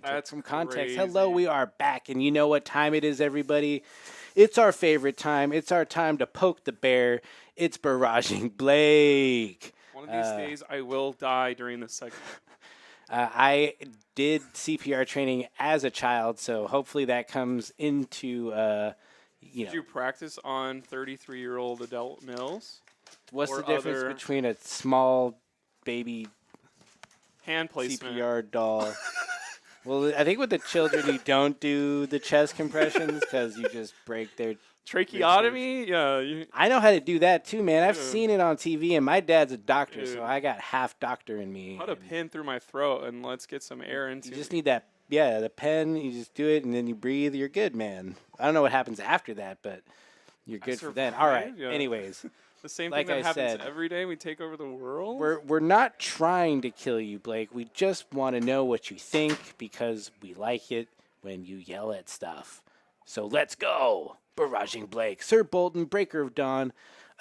took from context. crazy. Hello, we are back, and you know what time it is, everybody? It's our favorite time. It's our time to poke the bear. It's Barraging Blake. One of these days, I will die during this segment. I did CPR training as a child, so hopefully that comes into, Did you practice on 33-year-old adult males? What's or the difference other between a small baby hand placement? CPR doll? Well, I think with the children, you don't do the chest compressions because you just break their Tracheotomy? Yeah. I know how to do that too, man. I've Yeah. seen it on TV, and my dad's a doctor, Dude. so I got half doctor in me. Put a pin through my throat and let's get some air into You just me. need that, the pen. You just do it, and then you breathe. You're good, man. I don't know what happens after that, but you're good for then. All right. survived, yeah. Anyways, The same like thing that I happens said, every day. We take over the world. we're not trying to kill you, Blake. We just want to know what you think because we like it when you yell at stuff. So let's go. Barraging Blake, Sir Bolton, Breaker of Dawn.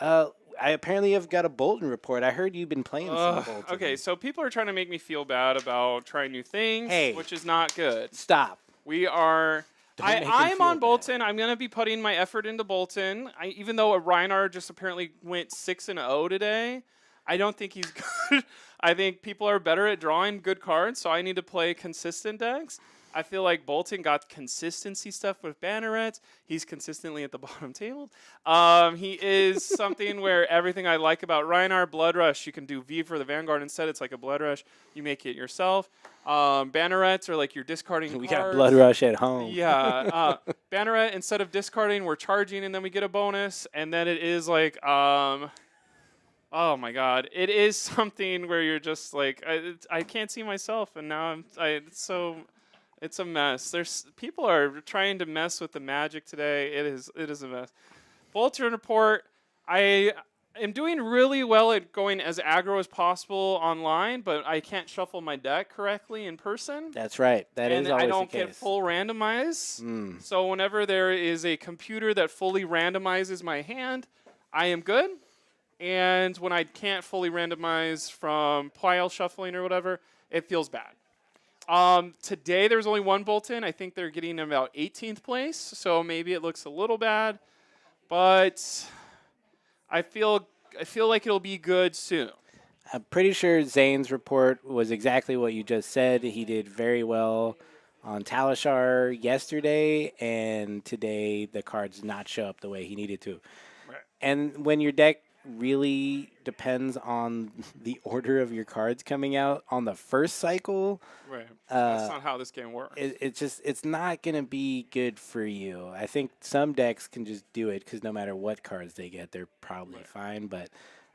I apparently have got a Bolton report. I heard you've been playing some Bolton. Okay, so people are trying to make me feel bad about trying new things, Hey. which is not good. Stop. We are. Don't make him I'm feel on bad. Bolton. I'm going to be putting my effort into Bolton. Even though Reinar just apparently went 6-0 today, I don't think he's good. I think people are better at drawing good cards, so I need to play consistent decks. I feel like Bolton got consistency stuff with Bannerets. He's consistently at the bottom table. He is something where everything I like about Reinar, Blood Rush, you can do V for the Vanguard instead. It's like a Blood Rush. You make it yourself. Bannerets are like you're discarding We cards. got Blood Rush at home. Yeah. Banneret, instead of discarding, we're charging, and then we get a bonus. And then it is like, oh my God. It is something where you're just like, I can't see myself, and now it's a mess. People are trying to mess with the Magic today. It is a mess. Bolton report. I am doing really well at going as aggro as possible online, but I can't shuffle my deck correctly in person. That's right. That is And always I don't the case. get full randomize. So whenever there is a computer that fully randomizes my hand, I am good. And when I can't fully randomize from pile shuffling or whatever, it feels bad. Today there was only one Bolton. I think they're getting about 18th place, so maybe it looks a little bad, but I feel like it'll be good soon. I'm pretty sure Zane's report was exactly what you just said. He did very well on Talishar yesterday, and today the cards did not show up the way he needed to. Right. And when your deck really depends on the order of your cards coming out on the first cycle, Right. That's not how this game works. it's not going to be good for you. I think some decks can just do it because no matter what cards they get, they're probably fine. But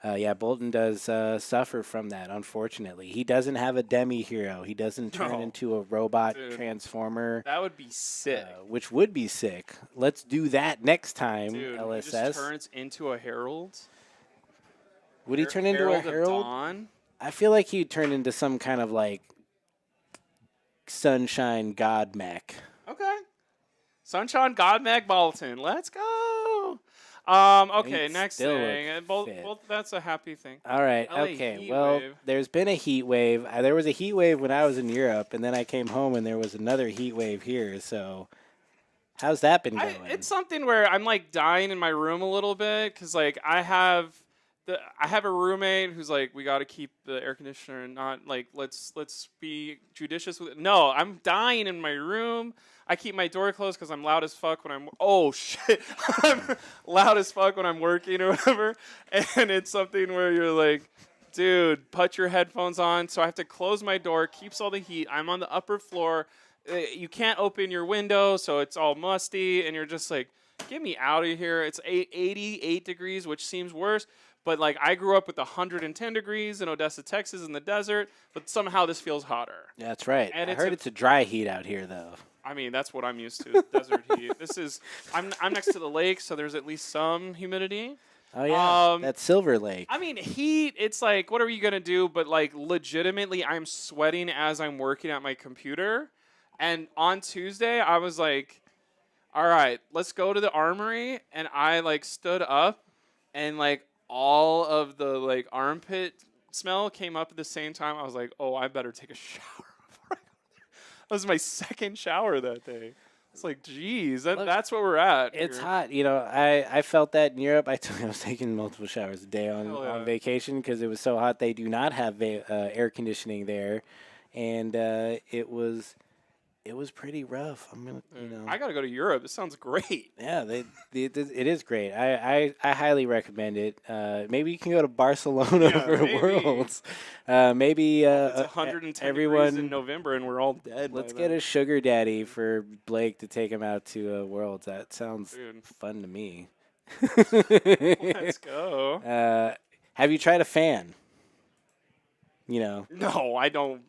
yeah, Bolton does suffer from that, unfortunately. He doesn't have a demi-hero. He doesn't turn into a robot transformer. That would be sick. Which would be sick. Let's do that next time, Dude, LSS. he just turns into a Herald. Would he turn into a Herald of Herald? Dawn? I feel like he'd turn into some kind of like Sunshine God mech. Okay. Sunshine Godmag Bolton. Let's go. Okay, He'd next still thing. look Both, fit. that's a happy thing. All right. LA Okay. heat Well, wave. there's been a heat wave. There was a heat wave when I was in Europe, and then I came home, and there was another heat wave here. So, how's that been going? It's something where I'm like dying in my room a little bit because like I have a roommate who's like, we got to keep the air conditioner and not like let's be judicious with it. No, I'm dying in my room. I keep my door closed because I'm loud as fuck when I'm I'm loud as fuck when I'm working or whatever. And it's something where you're like, dude, put your headphones on. So I have to close my door, keeps all the heat. I'm on the upper floor. You can't open your window, so it's all musty, and you're just like, get me out of here. It's 88 degrees, which seems worse. But like I grew up with 110 degrees in Odessa, Texas, in the desert. But somehow this feels hotter. That's right. And I heard it's a dry heat out here, though. I mean, that's what I'm used to, desert heat. I'm next to the lake, so there's at least some humidity. Oh yeah, that's Silver Lake. I mean, heat. It's like, what are you gonna do? But like, legitimately, I'm sweating as I'm working at my computer. And on Tuesday, I was like, all right, let's go to the armory. And I like stood up, and like all of the like armpit smell came up at the same time. I was like, oh, I better take a shower before I go was my second shower that day. It's like, geez, Look, that's what we're at. It's here. hot. I felt that in Europe. I was taking multiple showers a day on, Hell yeah. on vacation because it was so hot. They do not have air conditioning there, and it was pretty rough. I'm gonna, I gotta go to Europe. It sounds great. yeah, it is great. I highly recommend it. Maybe you can go to Barcelona Yeah, for maybe. Worlds. Maybe It's 110 degrees everyone. in November, and we're all dead. Let's by get then. a sugar daddy for Blake to take him out to Worlds. That sounds Dude. fun to me. Let's go. Have you tried a fan? No, I don't.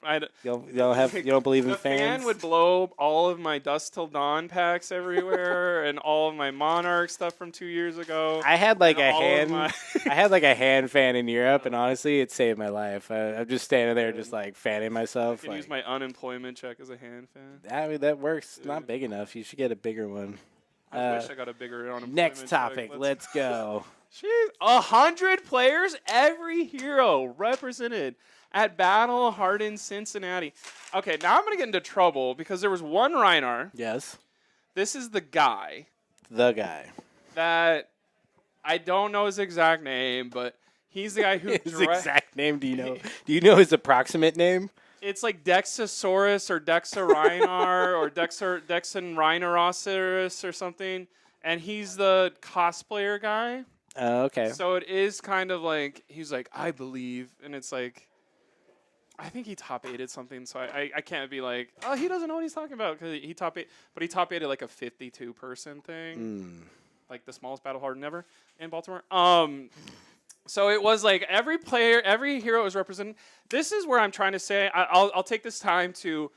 You don't believe in The fans? fan would blow all of my Dust Till Dawn packs everywhere, and all of my Monarch stuff from 2 years ago. I had like a and all of hand. my- I had like a hand fan in Europe, and honestly, it saved my life. I'm just standing there, just like fanning myself. I can use my unemployment check as a hand fan. I mean, that works. It's not big enough. You should get a bigger one. I wish I got a bigger unemployment Next check. topic. Let's go. Jeez, 100 players, every hero represented at Battle Hardened Cincinnati. Okay, now I'm going to get into trouble because there was one Reinar. Yes. This is the guy The guy. that I don't know his exact name, but he's the guy who His exact name, do you know? Do you know his approximate name? It's like Dexasaurus or Dexarinar or Dexan Rhinoceros or something, and he's the cosplayer guy. Oh, okay. So it is kind of like he's like, I believe, and it's like I think he top 8'd something, so I can't be like, oh, he doesn't know what he's talking about because he top 8, but he top 8'd like a 52 person thing, like the smallest battle hardened ever in Baltimore. So it was like every player, every hero is represented. This is where I'm trying to say I'll take this time to.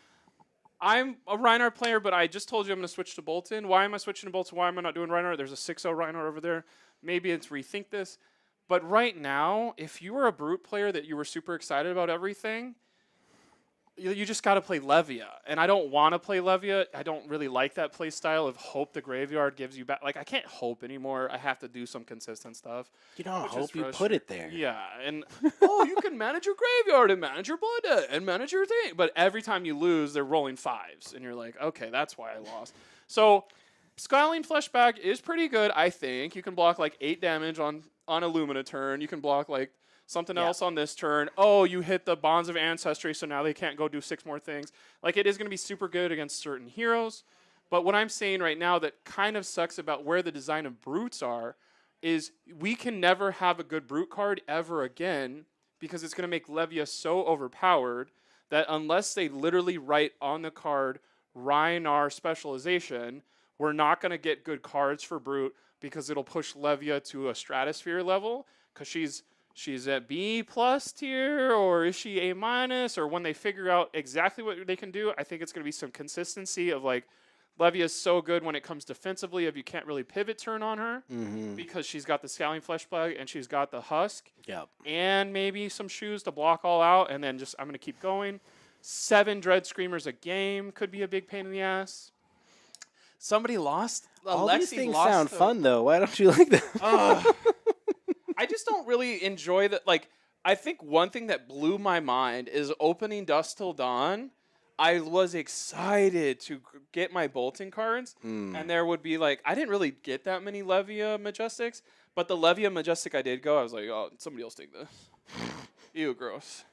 I'm a Reinhardt player, but I just told you I'm going to switch to Bolton. Why am I switching to Bolton? Why am I not doing Reinhardt? There's a 6-0 Reinhardt over there. Maybe it's rethink this. But right now, if you were a Brute player that you were super excited about everything, you just got to play Levia. And I don't want to play Levia. I don't really like that play style of hope the graveyard gives you back. Like, I can't hope anymore. I have to do some consistent stuff. You don't which is hope you put frustrating. it there. Yeah. And, you can manage your graveyard and manage your blood debt and manage your thing. But every time you lose, they're rolling 5s. And you're like, okay, that's why I lost. So Skyline Fleshback is pretty good, I think. You can block like 8 damage on a Lumina turn. You can block like something else on this turn. Oh, you hit the Bonds of Ancestry, so now they can't go do 6 more things. Like, it is going to be super good against certain heroes. But what I'm saying right now that kind of sucks about where the design of Brutes are is we can never have a good Brute card ever again because it's going to make Levia so overpowered that unless they literally write on the card Rhinar specialization, we're not going to get good cards for Brute because it'll push Levia to a stratosphere level because she's at B plus tier, or is she A minus, or when they figure out exactly what they can do, I think it's going to be some consistency of like Levia is so good when it comes defensively if you can't really pivot turn on her because she's got the Scowling Flesh Plug and she's got the Husk and maybe some shoes to block all out, and then just I'm going to keep going. 7 Dread Screamers a game could be a big pain in the ass. Somebody lost. All Alexi these things lost sound fun, though. Why don't you like them? I just don't really enjoy that. Like, I think one thing that blew my mind is opening Dust Till Dawn. I was excited to get my Bolton cards, and there would be like, I didn't really get that many Levia Majestics, but the Levia Majestic I did go, I was like, oh, somebody else take this. Ew, gross.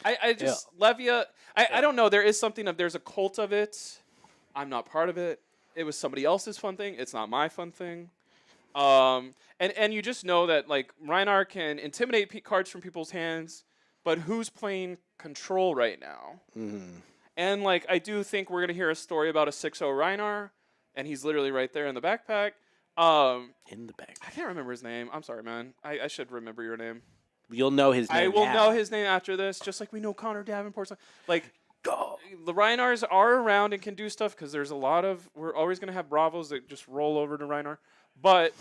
I just, Levia, I don't know. There is something there's a cult of it. I'm not part of it. It was somebody else's fun thing. It's not my fun thing. And you just know that like Rhinar can intimidate cards from people's hands, but who's playing control right now? And like I do think we're gonna hear a story about a 6-0 Rhinar, and he's literally right there in the backpack. In the back. I can't remember his name. I'm sorry, man. I should remember your name. You'll know his name. I will now. know his name after this, just like we know Connor Davenport's. Like, Go. the Rhinars are around and can do stuff because there's a lot of. We're always gonna have Bravos that just roll over to Rhinar, but.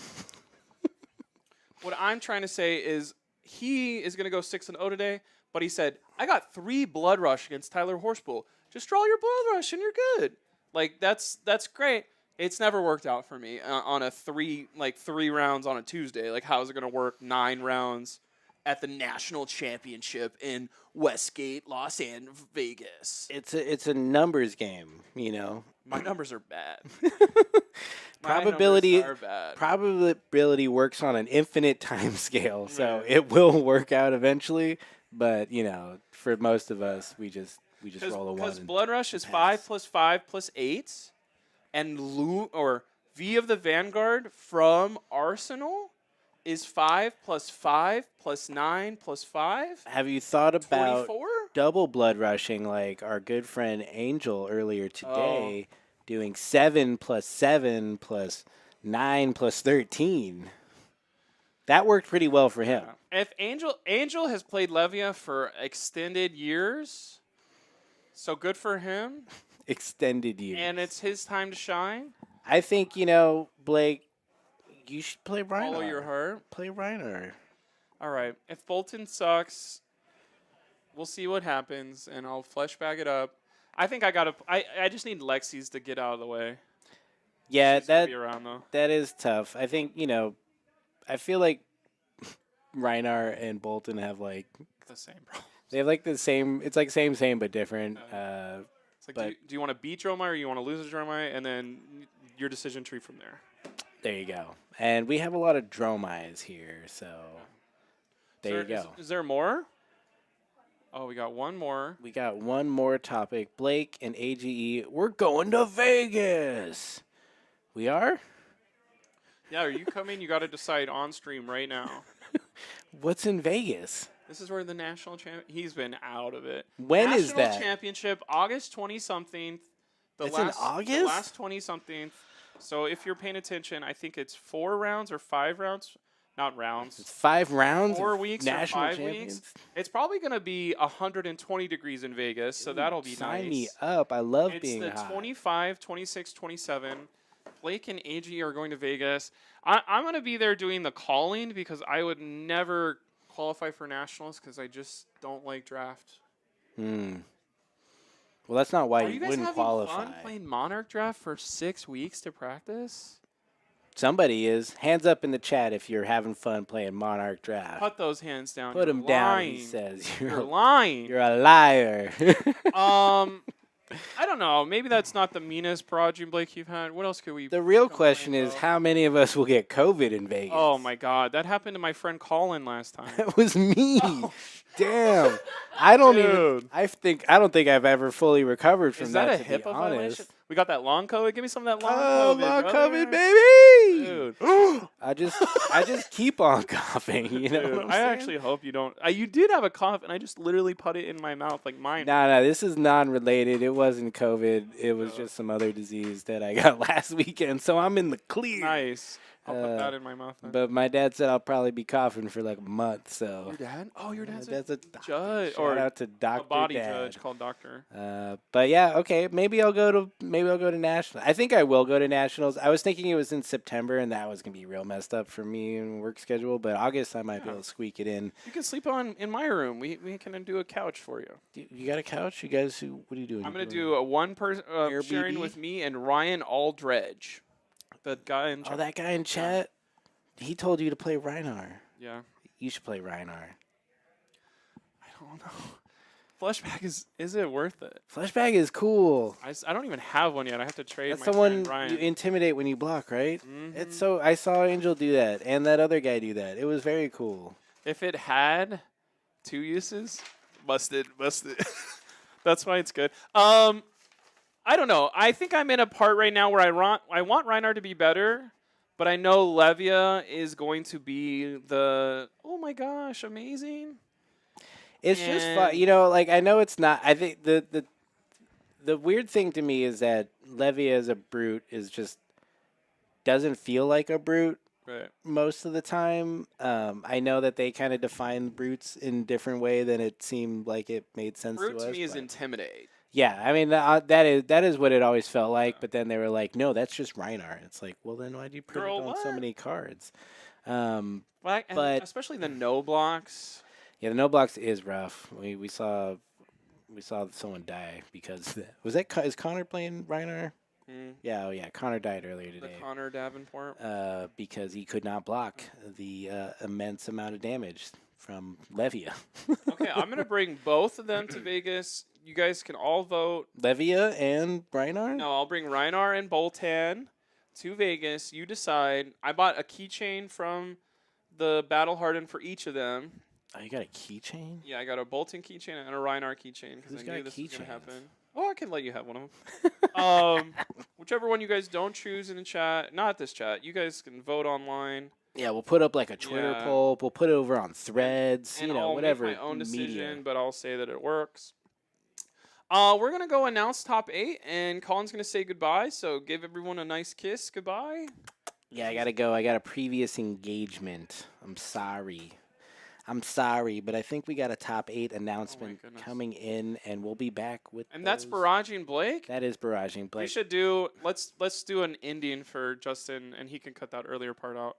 What I'm trying to say is he is going to go 6-0 today, but he said, I got 3 Blood Rush against Tyler Horspool. Just draw your Blood Rush and you're good. Like, that's great. It's never worked out for me on a 3 rounds on a Tuesday. Like, how is it going to work 9 rounds at the national championship in Westgate, Vegas. It's a numbers game, you know. My numbers are bad. Probability My numbers are bad. probability works on an infinite time scale, so Yeah. it will work out eventually. But you know, for most of us, we just roll a one. Because and Blood Rush is pass. 5 + 5 + 8, and V of the Vanguard from Arsenal is 5 + 5 + 9 + 5. Have you thought about 24? double blood rushing like our good friend Angel earlier today, Oh. doing 7 + 7 + 9 + 13? That worked pretty well for him. Yeah. If Angel has played Levia for extended years, so good for him, Extended years. And it's his time to shine. I think, you know, Blake, you should play Reiner. Follow your heart. Play Reiner. All right. If Bolton sucks, we'll see what happens, and I'll flesh bag it up. I think I just need Lexi's to get out of the way. Yeah, She's gonna be around though. that is tough. I think, you know, I feel like Reinar and Bolton have like The same problem. they have like the same. It's like same but different. It's like, But- do you want to beat Dromai or you want to lose a Dromai, and then your decision tree from there. There you go. And we have a lot of Dromais here, so there you go. Is there more? Oh, we got one more. We got one more topic. Blake and AGE, we're going to Vegas. We are? Yeah, are you coming? You got to decide on stream right now. What's in Vegas? This is where the national champ. He's been out of it. When is national that? championship, August 20-something. It's in The August? last 20-something. So if you're paying attention, I think it's 4 rounds or 5 rounds. Not rounds. It's 5 rounds? 4 of weeks national or 5 champions? weeks. It's probably going to be 120 degrees in Vegas, so that'll be Sign nice. me up. I love It's being the hot. 25, 26, 27. Blake and AG are going to Vegas. I'm going to be there doing the calling because I would never qualify for nationals because I just don't like draft. Hmm. Well, that's not why Are you you guys wouldn't having qualify. fun playing Monarch draft for 6 weeks to practice? Somebody is. Hands up in the chat if you're having fun playing Monarch Draft. Put those hands down. Put You're them down, he lying. says. You're lying. You're a liar. I don't know. Maybe that's not the meanest Barraging Blake you've had. What else could we? The real complain question is about? how many of us will get COVID in Vegas? Oh my God, that happened to my friend Colin last time. That was me. Damn. I don't even. Dude. I don't think I've ever fully recovered from Is that a to be HIPAA violation? honest. We got that long COVID. Give me some of that long Oh, COVID. long brother. COVID, baby. Dude. I just keep on coughing. You know. Dude, what I'm I saying? actually hope you don't. You did have a cough, and I just literally put it in my mouth like mine. No, this is non-related. It wasn't COVID. It was just some other disease that I got last weekend. So I'm in the clear. Nice. I'll put that in my mouth. Then. But my dad said I'll probably be coughing for like a month. So Your dad? Oh, your dad's that's a a judge Shout or out to a Dr. body Dad. judge called doctor. But yeah, okay. Maybe I'll go to nationals. I think I will go to nationals. I was thinking it was in September, and that was gonna be real messed up for me and work schedule. But August, I might be able to squeak it in. You can sleep in my room. We can do a couch for you. You got a couch? You guys? What are you doing? I'm gonna do a one person sharing Airbnb? with me and Ryan Aldredge, the guy in. Oh, that guy in chat. He told you to play Reinar. Yeah. You should play Reinar. I don't know. Fleshback is it worth it? Fleshbag is cool. I don't even have one yet. I have to trade. That's my the one friend Ryan. you intimidate when you block, right? Mhm. It's so. I saw Angel do that, and that other guy do that. It was very cool. If it had 2 uses, busted. That's why it's good. I don't know. I think I'm in a part right now where I want Reinar to be better, but I know Levia is going to be the oh my gosh, amazing. It's just fun, you know. Like I know it's not. I think the weird thing to me is that Levy as a brute is just doesn't feel like a brute Right. most of the time. I know that they kind of define brutes in different way than it seemed like it made sense Brute to to us. me is but- intimidate. Yeah, I mean that is what it always felt like. But then they were like, no, that's just Reinar. It's like, well, then why do you put Girl, it on so what? many cards? And But- especially the no blocks. Yeah, the no blocks is rough. We saw someone die because is Connor playing Reinar? Yeah, oh yeah. Connor died earlier The today. Connor Davenport. Because he could not block the immense amount of damage from Levia. Okay, I'm gonna bring both of them to Vegas. You guys can all vote. Levia and Brynar? No, I'll bring Reinar and Boltan to Vegas. You decide. I bought a keychain from the Battle Hardened for each of them. Oh, you got a keychain? Yeah, I got a Bolton keychain and a Reinar keychain because Who's I got knew this was gonna keychains? happen. Oh, I can let you have one of them. Whichever one you guys don't choose in the chat, not this chat. You guys can vote online. Yeah, we'll put up like a Twitter Yeah. poll. We'll put it over on Threads. And you know, I'll whatever. make my own media. decision, but I'll say that it works. We're gonna go announce top 8, and Colin's gonna say goodbye. So give everyone a nice kiss. Goodbye. Yeah, I gotta go. I got a previous engagement. I'm sorry, but I think we got a top 8 announcement goodness. coming in, and we'll be back with. And that's those. Barraging Blake. That is Barraging We Blake. should do. Let's do an ending for Justin, and he can cut that earlier part out.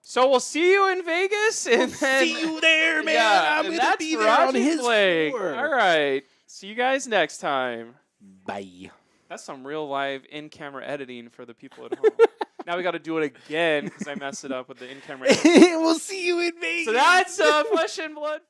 So we'll see you in Vegas, and then See you there, man. Yeah, I'm and gonna that's be there on Barraging his Blake. floor. All right. See you guys next time. Bye. That's some real live in-camera editing for the people at home. Now we got to do it again because I messed it up with the in-camera editing. We'll see you in Vegas. So that's Flesh and Blood.